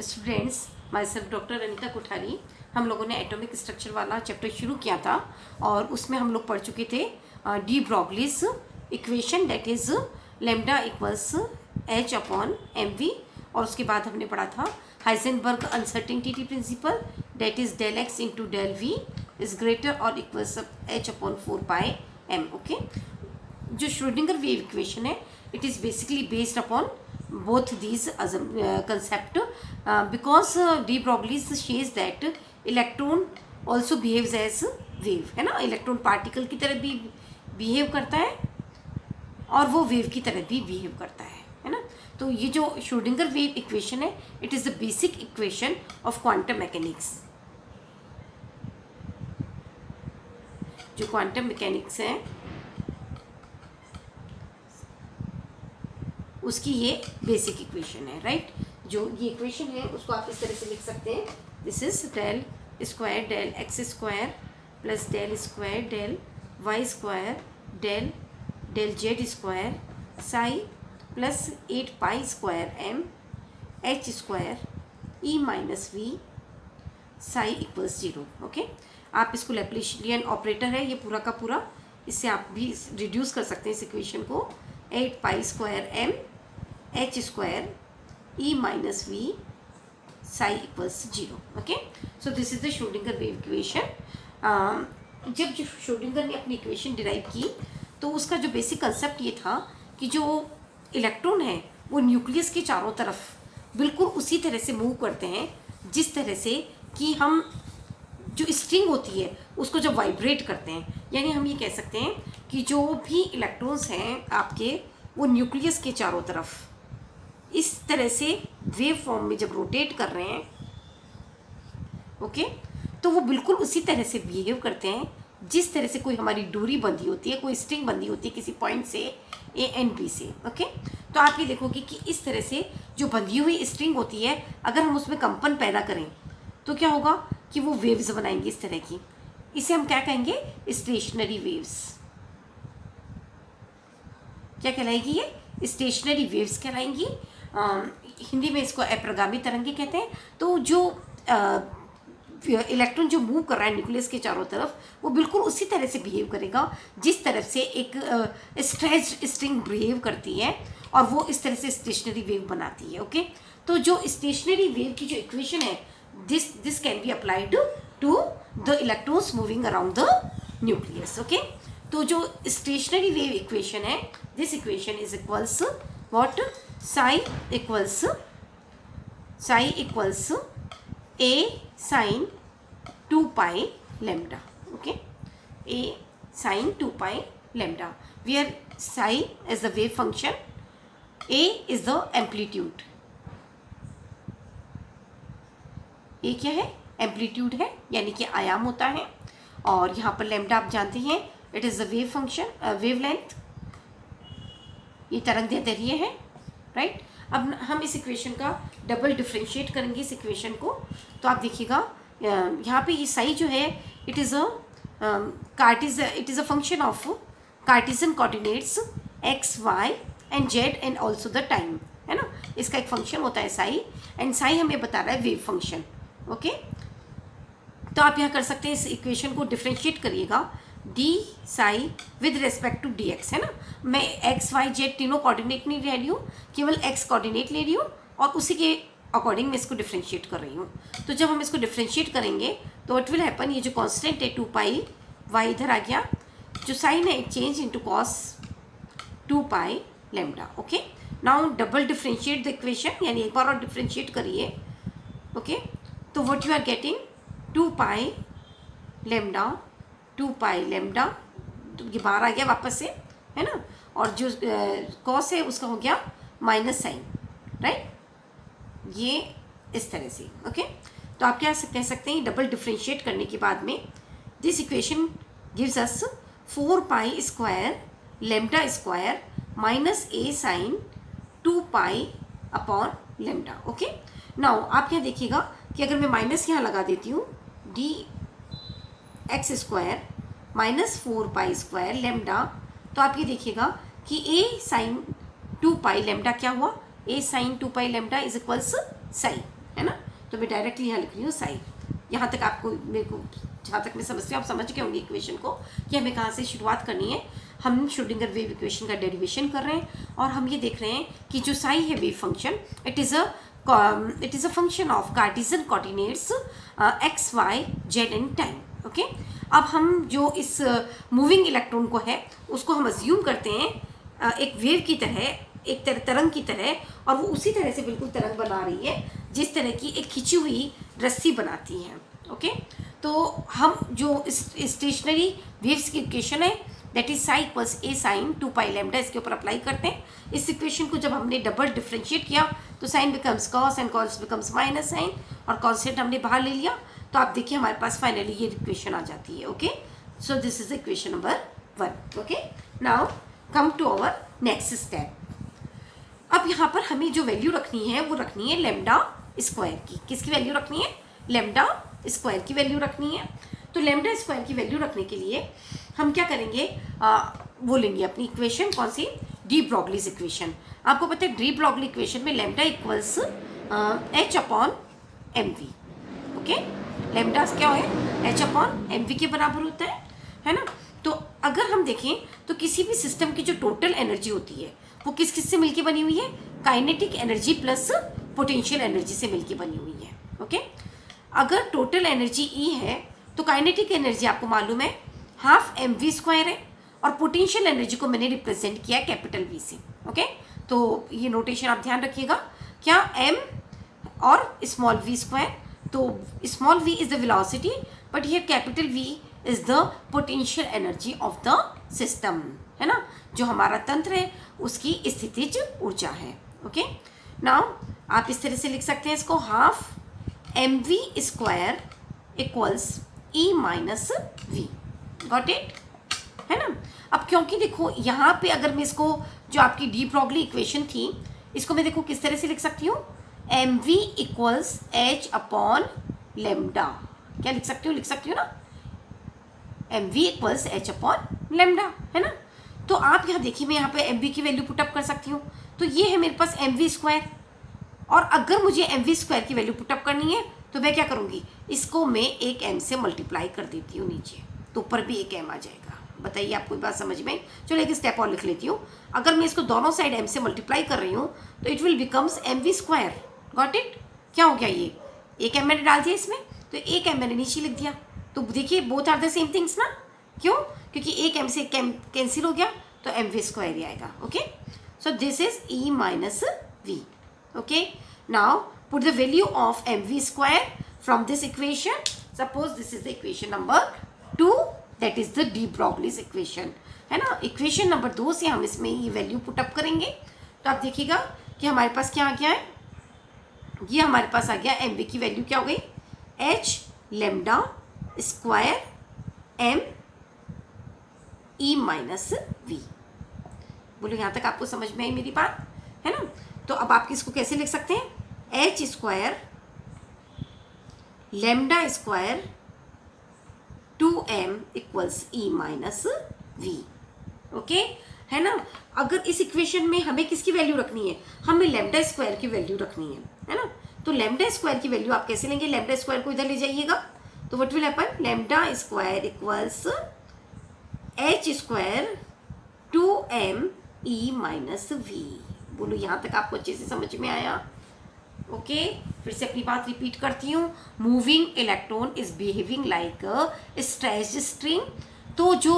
Students, my self doctor Anita Kothari. हम लोगों ने एटॉमिक स्ट्रक्चर वाला चैप्टर शुरू किया था और उसमें हम लोग पढ़ चुके थे de Broglie's equation, that is lambda equals H upon M V. और उसके बाद हमने पढ़ा था Heisenberg uncertainty principle, that is del X into del V is greater or equals H upon 4 pi M. Okay, जो श्रोडिंगर वेव इक्वेशन है, it is basically based upon both these concept because de Broglie says that electron also behaves as wave, है ना। Electron particle की तरह भी behave करता है और वो वेव की तरह भी बिहेव करता है ना। तो ये जो श्रोडिंगर वेव इक्वेशन है, it is the basic equation of quantum mechanics. जो क्वांटम मैकेनिक्स है उसकी ये बेसिक इक्वेशन है, राइट। जो ये इक्वेशन है उसको आप इस तरह से लिख सकते हैं, this is del square del X square plus del square del Y square del del Z square psi plus 8 pi square M H square E minus V psi equals 0। Okay, आप इसको लैप्लाशियन ऑपरेटर है ये पूरा का पूरा, इससे आप भी रिड्यूस कर सकते हैं इस इक्वेशन को। 8 pi square M H square E minus V psi equals 0। Okay, so this is the Schrodinger wave equation. जब श्रोडिंगर ने अपनी इक्वेशन डिराइव की तो उसका जो बेसिक कंसेप्ट ये था कि जो इलेक्ट्रॉन है वो न्यूक्लियस के चारों तरफ बिल्कुल उसी तरह से मूव करते हैं जिस तरह से कि हम जो स्ट्रिंग होती है उसको जब वाइब्रेट करते हैं, यानी हम ये कह सकते हैं कि जो भी इलेक्ट्रॉन्स हैं आपके, वो न्यूक्लियस के चारों तरफ इस तरह से वेव फॉर्म में जब रोटेट कर रहे हैं, ओके, तो वो बिल्कुल उसी तरह से बिहेव करते हैं जिस तरह से कोई हमारी डोरी बंधी होती है, कोई स्ट्रिंग बंधी होती है किसी पॉइंट से ए एंड बी से। ओके, तो आप ये देखोगे कि इस तरह से जो बंधी हुई स्ट्रिंग होती है, अगर हम उसमें कंपन पैदा करें तो क्या होगा कि वो वेव्स बनाएंगे इस तरह की। इसे हम क्या कहेंगे? Stationery waves. क्या कहलाएगी ये? Stationery waves कहलाएंगी। हिंदी में इसको अप्रगामी तरंगे कहते हैं। तो जो इलेक्ट्रॉन जो मूव कर रहा है न्यूक्लियस के चारों तरफ, वो बिल्कुल उसी तरह से बिहेव करेगा जिस तरह से एक स्ट्रेच्ड स्ट्रिंग बिहेव करती है, और वो इस तरह से स्टेशनरी वेव बनाती है। ओके, तो जो स्टेशनरी वेव की जो इक्वेशन है, this can be applied to the electrons moving around the nucleus। okay, तो जो stationary wave equation है, this equation is equals what? psi equals a sin 2 pi lambda। okay, a sin 2 pi lambda, where psi is the wave function, a is the amplitude। ये क्या है? Amplitude है, यानी कि आयाम होता है। और यहाँ पर लैम्डा आप जानते हैं, it is the wave function, wave length, ये तरंग दैर्ध्य है, राइट। अब हम इस इक्वेशन का डबल डिफ्रेंशिएट करेंगे इस इक्वेशन को। तो आप देखिएगा यहाँ पे ये साई जो है, it is a function of Cartesian coordinates X Y and Z and also the time, है ना। इसका एक फंक्शन होता है साई, एंड साई हमें बता रहा है वेव फंक्शन। ओके, तो आप यहाँ कर सकते हैं, इस इक्वेशन को डिफ्रेंशिएट करिएगा, D psi with respect to D X, है ना। मैं एक्स वाई जेड तीनों कोऑर्डिनेट नहीं ले रही हूँ, केवल एक्स कोऑर्डिनेट ले रही हूँ और उसी के अकॉर्डिंग मैं इसको डिफ्रेंशिएट कर रही हूँ। तो जब हम इसको डिफ्रेंशिएट करेंगे तो इट विल हैपन, ये जो कॉन्स्टेंट है 2 पाई वाई इधर आ गया, जो साइन है change into cos 2 pi lambda. Okay, now double differentiate the equation, यानी एक बार और डिफ्रेंशिएट करिए। ओके, तो what you are getting? 2 pi lambda, तो ये बाहर आ गया वापस से, है ना। और जो कॉस है उसका हो गया माइनस साइन, राइट, ये इस तरह से। ओके, तो आप क्या कह सकते हैं? डबल डिफ्रेंशिएट करने के बाद में this equation gives us 4 pi square lambda square minus A sine 2 pi upon lambda. Okay, now आप क्या देखिएगा कि अगर मैं माइनस यहाँ लगा देती हूँ, D X square minus 4 pi square lambda, तो आप ये देखिएगा कि ए साइन 2 पाई लैम्डा क्या हुआ? A sine 2 pi lambda is equals psi, है ना। तो मैं डायरेक्टली यहाँ लिख रही हूँ साइन। यहाँ तक आपको, मेरे को जहाँ तक मैं समझती हूँ आप समझ गए होंगे इक्वेशन को कि हमें कहाँ से शुरुआत करनी है। हम श्रोडिंगर वेव इक्वेशन का डेरिवेशन कर रहे हैं और हम ये देख रहे हैं कि जो साई है wave function, it is a function of Cartesian coordinates X Y Z and time. Okay, अब हम जो इस मूविंग इलेक्ट्रॉन को है उसको हम अज्यूम करते हैं एक वेव की तरह, एक तरंग की तरह, और वो उसी तरह से बिल्कुल तरंग बना रही है जिस तरह की एक खिंची हुई रस्सी बनाती है। ओके, तो हम जो स्टेशनरी वेव्स की इक्वेशन है that is psi equals A sine 2 pi lambda, इसके ऊपर अप्लाई करते हैं। इस इक्वेशन को जब हमने डबल डिफ्रेंशिएट किया तो sine becomes cos and cos becomes minus sine, और कॉन्स्टेंट हमने बाहर ले लिया, तो आप देखिए हमारे पास फाइनली ये इक्वेशन आ जाती है। Okay, so this is equation number 1। Okay, now come to our next step. अब यहाँ पर हमें जो वैल्यू रखनी है वो रखनी है लेमडा स्क्वायर की। किसकी वैल्यू रखनी है? लेमडा स्क्वायर की वैल्यू रखनी है। तो लेमडा स्क्वायर की वैल्यू रखने के लिए हम क्या करेंगे, वो लेंगे अपनी इक्वेशन, कौन सी? D Broglie's equation. आपको पता है डी ब्रॉगली इक्वेशन में lambda equals H upon M V. Okay, lambda क्या है? एच अपॉन एम वी के बराबर होता है ना। तो अगर हम देखें तो किसी भी सिस्टम की जो टोटल एनर्जी होती है वो किस किस से मिलके बनी हुई है? Kinetic energy plus potential energy से मिलके बनी हुई है। ओके, अगर टोटल एनर्जी ई है तो काइनेटिक एनर्जी आपको मालूम है हाफ एम वी स्क्वायर है, और पोटेंशियल एनर्जी को मैंने रिप्रेजेंट किया है कैपिटल वी से। ओके, तो ये नोटेशन आप ध्यान रखिएगा, क्या एम और स्मॉल वी स्क्वायर, तो small V is the velocity but here capital V is the potential energy of the system, है ना, जो हमारा तंत्र है उसकी स्थितिज ऊर्जा है। ओके, नाउ आप इस तरह से लिख सकते हैं इसको, half M V square equals E minus V. Got it, है ना। अब क्योंकि देखो यहाँ पे अगर मैं इसको, जो आपकी डी ब्रॉगली इक्वेशन थी, इसको मैं देखो किस तरह से लिख सकती हूँ, M V equals H upon lambda. क्या लिख सकती हूँ? लिख सकती हूँ ना, M V equals H upon lambda, है ना। तो आप यहाँ देखिए, मैं यहाँ पे एम वी की वैल्यू पुटअप कर सकती हूँ। तो ये है मेरे पास एम वी स्क्वायर, और अगर मुझे एम वी स्क्वायर की वैल्यू पुटअप करनी है तो मैं क्या करूँगी, इसको मैं एक एम से मल्टीप्लाई कर देती हूँ नीचे, तो ऊपर भी एक एम आ जाएगा। बताइए आपको बात समझ में? चलो एक स्टेप और लिख लेती हूँ। अगर मैं इसको दोनों साइड एम से मल्टीप्लाई कर रही हूँ तो it will becomes M V square. Got it? क्या हो गया, ये एक एम मैंने डाल दिया इसमें, तो एक एम मैंने नीचे लिख दिया। तो देखिए both are the same things ना। क्यों? क्योंकि एक एम से कैंसिल हो गया, तो एम वी स्क्वायर ही आएगा। Okay, so this is E minus V. Okay, now put the value of mv square from this equation. Suppose this is the equation number 2, that is the de Broglie's equation, है ना। Equation number 2 से हम इसमें ये value put up करेंगे, तो आप देखिएगा कि हमारे पास क्या आ गया है, ये हमारे पास आ गया mv की वैल्यू क्या हो गई, h lambda square m e minus V. बोलो यहाँ तक आपको समझ में आई मेरी बात, है ना। तो अब आप इसको कैसे लिख सकते हैं, H square lambda square 2m equals E minus V. Okay, है ना। अगर इस इक्वेशन में हमें किसकी वैल्यू रखनी है, हमें लेमडा स्क्वायर की वैल्यू रखनी है ना। तो लेमडा स्क्वायर की वैल्यू आप कैसे लेंगे, लेमडा स्क्वायर को इधर ले जाइएगा, तो what will happen, lambda square equals H square 2m E minus V. बोलो यहाँ तक आपको अच्छे से समझ में आया? ओके, फिर से अपनी बात रिपीट करती हूँ, moving electron is behaving like a stretched string. तो जो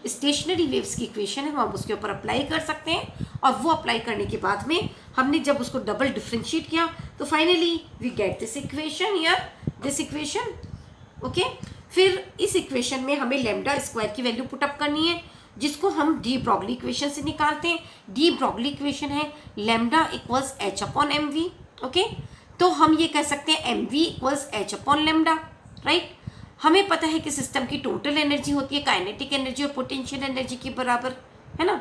स्टेशनरी वेव्स की इक्वेशन है हम उसके ऊपर अप्लाई कर सकते हैं, और वो अप्लाई करने के बाद में हमने जब उसको डबल डिफ्रेंशिएट किया तो finally we get this equation here, this equation. Okay, फिर इस इक्वेशन में हमें लेमडा स्क्वायर की वैल्यू पुटअप करनी है, जिसको हम डी ब्रॉगली इक्वेशन से निकालते हैं। डी ब्रॉगली इक्वेशन है lambda equals H upon M V. Okay, तो हम ये कह सकते हैं M V equals H upon lambda, right. हमें पता है कि सिस्टम की टोटल एनर्जी होती है काइनेटिक एनर्जी और पोटेंशियल एनर्जी के बराबर, है ना।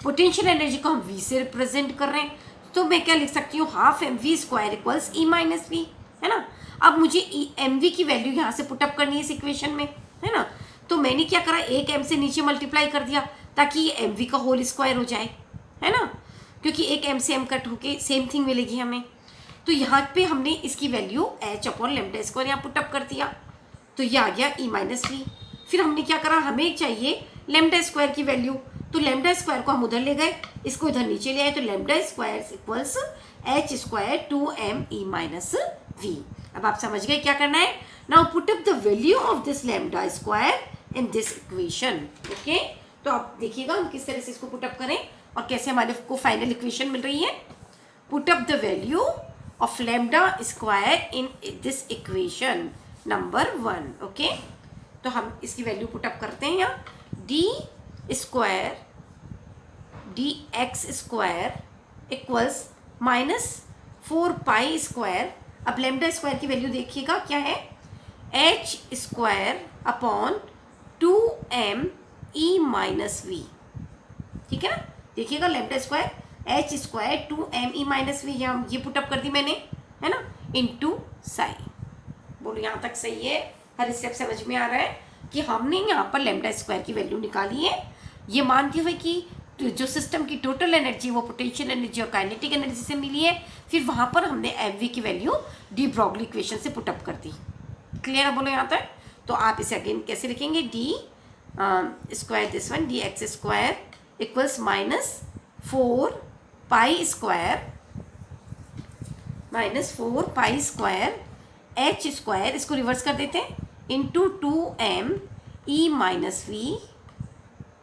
पोटेंशियल एनर्जी को हम वी से रिप्रेजेंट कर रहे हैं, तो मैं क्या लिख सकती हूँ, half M V square equals E minus V, है ना। अब मुझे एम वी की वैल्यू यहाँ से पुटअप करनी है इस इक्वेशन में, है ना। तो मैंने क्या करा, एक एम से नीचे मल्टीप्लाई कर दिया ताकि ये एम वी का होल स्क्वायर हो जाए, है ना, क्योंकि एक एम से एम कट होके सेम थिंग मिलेगी हमें। तो यहाँ पे हमने इसकी value h upon lambda square यहाँ पुटअप कर दिया, तो ये आ गया e माइनस वी। फिर हमने क्या करा, हमें चाहिए लेमडा स्क्वायर की वैल्यू, तो लेमडा स्क्वायर को हम उधर ले गए, इसको इधर नीचे ले आए, तो lambda square equals h square 2m e minus V. अब आप समझ गए क्या करना है। Now put up the value of this lambda square in this equation. Okay, तो आप देखिएगा हम किस तरह से इसको पुट अप करें और कैसे हमारे को फाइनल इक्वेशन मिल रही है। Put up the value of lambda square in this equation number 1। Okay, तो हम इसकी वैल्यू पुट अप करते हैं यहाँ, D square D X square equals minus 4 pi square. अब लेमडा स्क्वायर की वैल्यू देखिएगा क्या है, H square upon 2m e minus V. ठीक है ना, देखिएगा lambda square H square 2m e minus V, यहाँ ये पुटअप कर दी मैंने, है ना, इनटू साई। बोलो यहाँ तक सही है, हर स्टेप समझ में आ रहा है कि हमने यहाँ पर लेमडा स्क्वायर की वैल्यू निकाली है, ये मानते हुए कि जो सिस्टम की टोटल एनर्जी वो पोटेंशियल एनर्जी और काइनेटिक एनर्जी से मिली है। फिर वहाँ पर हमने एम वी की वैल्यू डी ब्रॉगली इक्वेशन से पुटअप कर दी। क्लियर है बोलो यहाँ तक। तो आप इसे अगेन कैसे लिखेंगे, D square this one D X square equals minus 4 pi square H square, इसको रिवर्स कर देते हैं, into 2m e minus V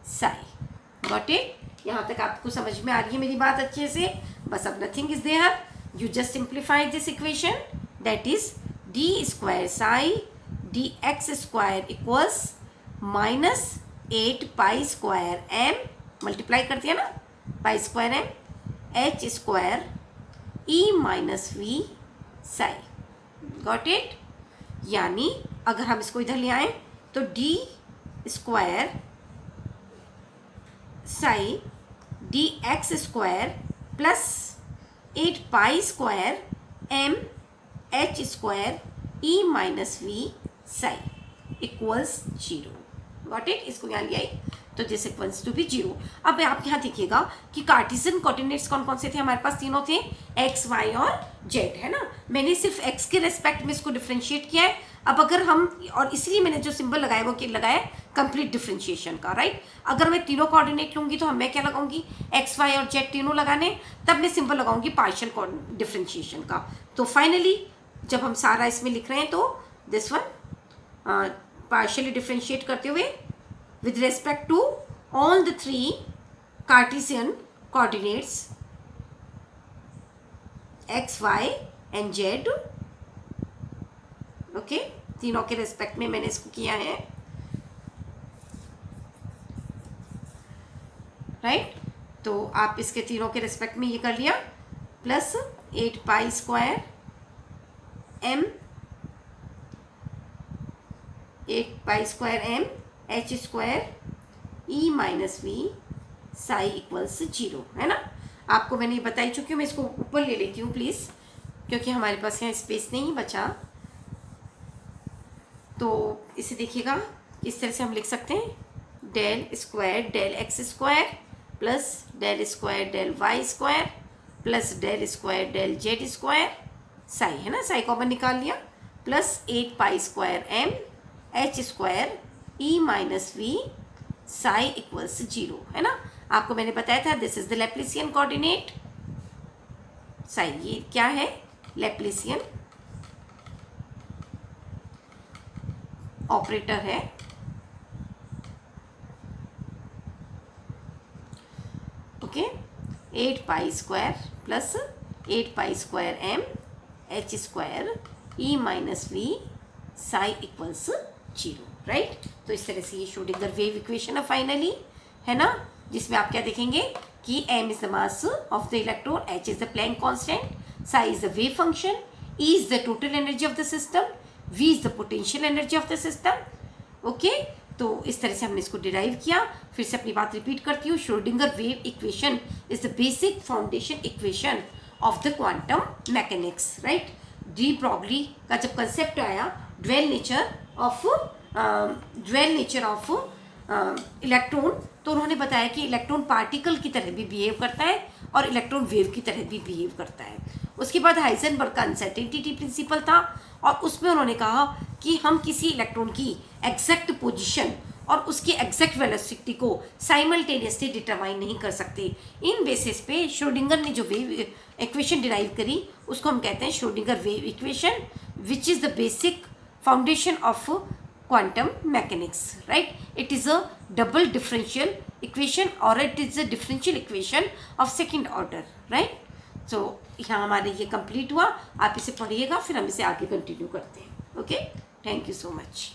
psi. Got it. यहाँ तक आपको समझ में आ रही है मेरी बात अच्छे से। बस अब nothing is there, you just simplify this equation, that is D square psi D X square equals minus 8 pi square M, multiply कर दिया ना, pi square M H square E minus V psi. Got it. यानी अगर हम इसको इधर ले आए तो D square psi D X square plus 8 pi square M H square E minus V psi equals 0। Got it. इसको यहाँ ले आई तो दिस इक्वल्स टू बी 0। अब आप यहाँ देखिएगा कि कार्टेशियन कोऑर्डिनेट्स कौन कौन से थे हमारे पास, तीनों थे, एक्स वाई और जेड, है ना। मैंने सिर्फ एक्स के रेस्पेक्ट में इसको डिफ्रेंशिएट किया है। अब अगर हम, और इसलिए मैंने जो सिंबल लगाया वो क्या लगाया, कंप्लीट डिफ्रेंशिएशन का, राइट। अगर मैं तीनों कोऑर्डिनेट लूँगी तो मैं क्या लगाऊंगी, एक्स वाई और जेड तीनों लगाने, तब मैं सिंबल लगाऊंगी पार्शियल डिफ्रेंशिएशन का। तो फाइनली जब हम सारा इसमें लिख रहे हैं तो दिस वन पार्शियली डिफ्रेंशिएट करते हुए with respect to all the 3 Cartesian coordinates x, y and z, okay, तीनों के रेस्पेक्ट में मैंने इसको किया है, राइट। तो आप इसके तीनों के रेस्पेक्ट में ये कर लिया, plus 8 pi square M, 8 pi square M H square E minus V psi equals 0, है ना। आपको मैंने ये बताई चुकी हूँ, मैं इसको ऊपर ले लेती हूँ प्लीज़, क्योंकि हमारे पास यहाँ स्पेस नहीं बचा। तो इसे देखिएगा इस तरह से हम लिख सकते हैं, del square del X square plus del square del Y square plus del square del Z square psi, है ना, साई कॉमन निकाल लिया, plus 8 pi square M H square E minus V psi equals 0, है ना। आपको मैंने बताया था this is the Laplacian coordinate psi, ये क्या है, लैप्लासियन ऑपरेटर है। Okay, 8 pi square plus 8 pi square M H square E minus V psi equals 0, right. तो इस तरह से ये शोडिंग द वेव इक्वेशन है फाइनली, है ना, जिसमें आप क्या देखेंगे कि m is the mass of the electron, h is the Planck constant, psi is the wave function, E is the total energy of the system, V is the potential energy of the system. Okay, तो इस तरह से हमने इसको derive किया। फिर से अपनी बात रिपीट करती हूँ, Schrodinger wave equation is the basic foundation equation of the quantum mechanics, right. De Broglie का जब कंसेप्ट आया ड्वेल नेचर ऑफ इलेक्ट्रॉन, तो उन्होंने बताया कि इलेक्ट्रॉन पार्टिकल की तरह भी बिहेव करता है और इलेक्ट्रॉन वेव की तरह भी बिहेव करता है। उसके बाद हाइजेनबर्ग का अनसर्टेनिटी प्रिंसिपल था, और उसमें उन्होंने कहा कि हम किसी इलेक्ट्रॉन की एग्जैक्ट पोजीशन और उसकी एग्जैक्ट वेलोसिटी को साइमल्टेनियसली डिटरमाइन नहीं कर सकते। इन बेसिस पे श्रोडिंगर ने जो वेव इक्वेशन डिराइव करी उसको हम कहते हैं Schrodinger wave equation, which is the basic foundation of quantum mechanics, right? It is a double differential equation or it is a differential equation of second order, right? So यहाँ हमारे ये complete हुआ, आप इसे पढ़िएगा, फिर हम इसे आगे कंटिन्यू करते हैं। Okay, thank you so much.